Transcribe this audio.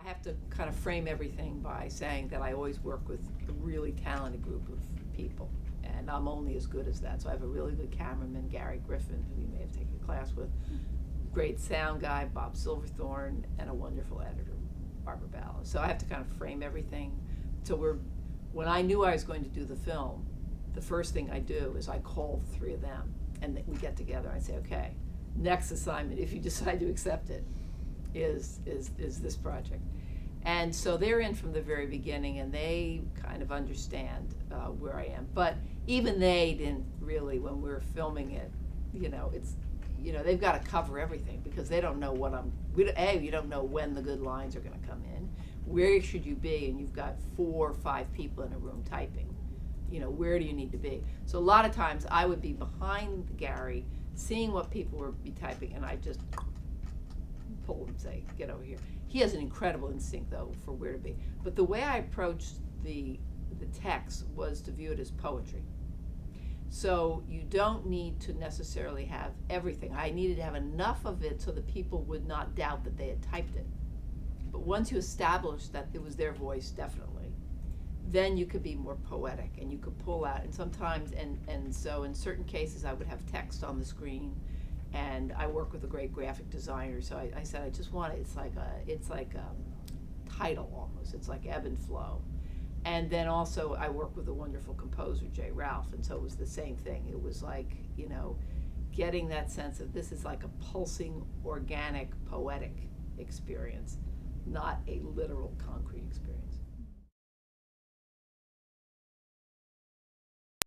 I have to kind of frame everything by saying that I always work with a really talented group of people, and I'm only as good as that. So I have a really good cameraman, Gary Griffin, who you may have taken a class with, great sound guy, Bob Silverthorne, and a wonderful editor, Barbara Ballard. So I have to kind of frame everything. So when I knew I was going to do the film, the first thing I do is I call the three of them, and we get together. I say, okay, next assignment, if you decide to accept it, is this project. And so they're in from the very beginning, and they kind of understand where I am. But even they didn't really, when we were filming it, they've got to cover everything because they don't know you don't know when the good lines are going to come in. Where should you be? And you've got 4 or 5 people in a room typing. Where do you need to be? So a lot of times I would be behind Gary, seeing what people would be typing, and I just pull and say, get over here. He has an incredible instinct, though, for where to be. But the way I approached the text was to view it as poetry. So you don't need to necessarily have everything. I needed to have enough of it so that people would not doubt that they had typed it. But once you establish that it was their voice, definitely, then you could be more poetic and you could pull out. And sometimes, and so in certain cases, I would have text on the screen. And I work with a great graphic designer, so I said I just want it. It's like a title almost. It's like ebb and flow. And then also I work with a wonderful composer, Jay Ralph, and so it was the same thing. It was like getting that sense of this is like a pulsing, organic, poetic experience, not a literal, concrete experience.